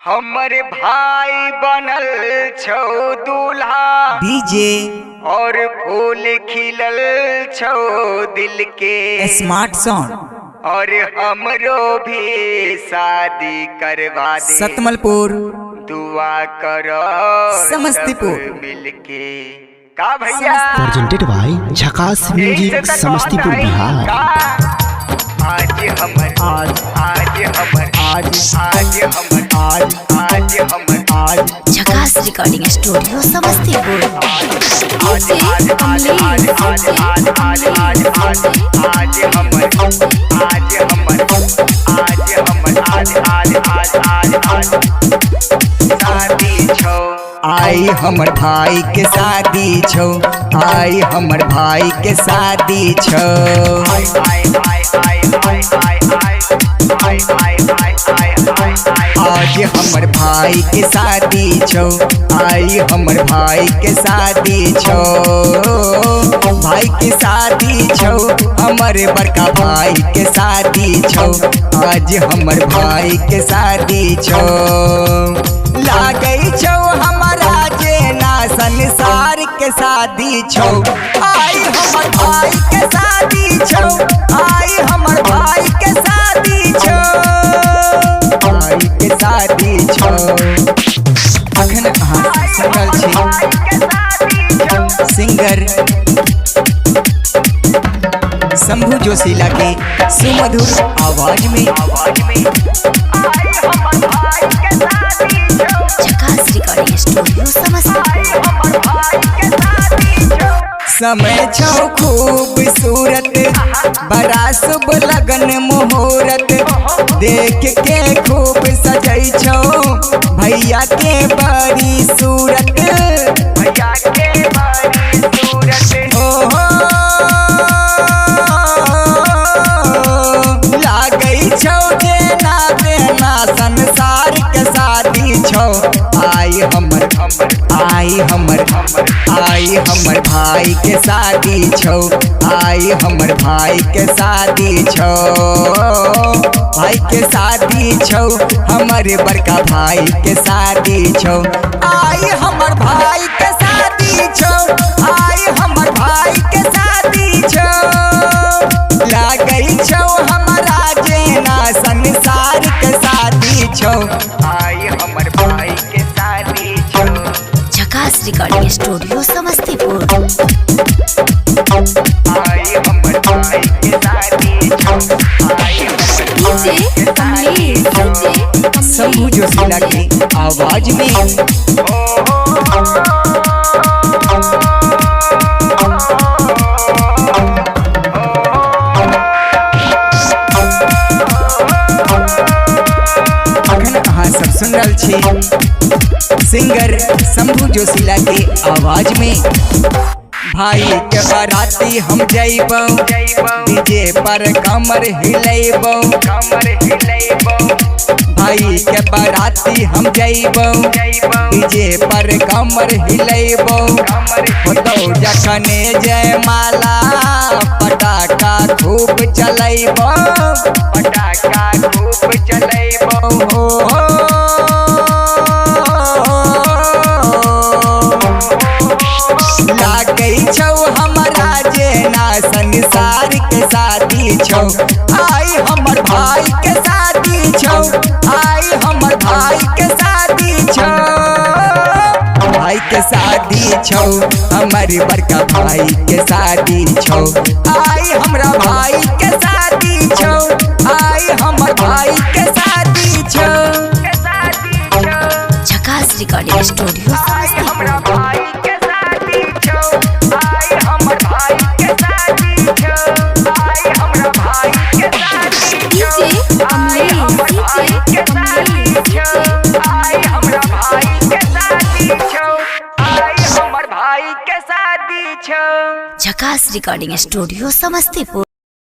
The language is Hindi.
हमरे भाई बनल छौ दूल्हा डीजे और फूल खिलल छौ दिल के स्मार्ट साउंड और हमरो भी शादी करवा दे सतमलपुर दुआ करो समस्तीपुर सब मिलके का भैया प्रेजेंटेड बाय झकास म्यूजिक समस्तीपुर बिहार। आज हमर झकास रिकॉर्डिंग स्टूडियो समस्तीपुर। आई हमर भाई के शादी छौ, आई हमर भाई के शादी छौ। आज हमर भाई के शादी छौ, आई हमर भाई के शादी छौ। भाई के शादी छौ, हमर बड़का भाई के शादी छौ। आज हमर भाई के शादी छौ। लागै छौ हमारा जेना संसार के शादी छौ। आई हमर भाई के शादी छौ, आई हमर भाई के शादी छौ। भाई के शादी छौ। अखन अहाँ सुनल छी सिंगर शंभू जोशीला के सुमधुर आवाज में झकास रिकॉर्डिंग स्टूडियो समस्तीपुर। समय छौ खूबसूरत, बड़ा शुभ लगन मुहूर्त। देख के खूब सजै छौ भैया के बड़ी सूरत। भैया के बड़ी सूरत हो लागै छौ जेना तेना संसार के शादी छौ। आई हमर भाई के शादी छौ, आई हमर भाई के शादी छौ। भाई के शादी छौ, हमर बड़का भाई के शादी छौ। आई हमर भाई के शादी छौ, आई हमर भाई के शादी छौ। लागै छौ हमारा जेना संसार के शादी छौ। आई हमर भाई के शादी छौ। झकास रिकॉर्डिंग स्टूडियो समस्तीपुर। आई हमर भाई के शादी छौ। आई हमर शंभू जोशीला की आवाज में अखन अहाँ सब सुन रहल छी सिंगर शंभू जोशीला के आवाज में। भाई के बाराती हम जइबौ, डीजे पर कमर हिलैबौ। भाई के बाराती हम जइबौ, डीजे पर कमर हिलैबौ। होतौ जखने जयमाला, पटाखा खूब चलैबौ। पटाखा खूब चलैबौ हो। लागै छौ हमारा जेना संसार के शादी छौ। आई हमर भाई के शादी छौ, आई हमर भाई के शादी छौ। भाई के शादी छौ, हमर बड़का भाई के शादी छौ। आई हमरा भाई के शादी छौ, आई हमर भाई के शादी छौ। झकास रिकॉर्डिंग स्टूडियो समस्तीपुर। झकास रिकॉर्डिंग स्टूडियो समस्तीपुर।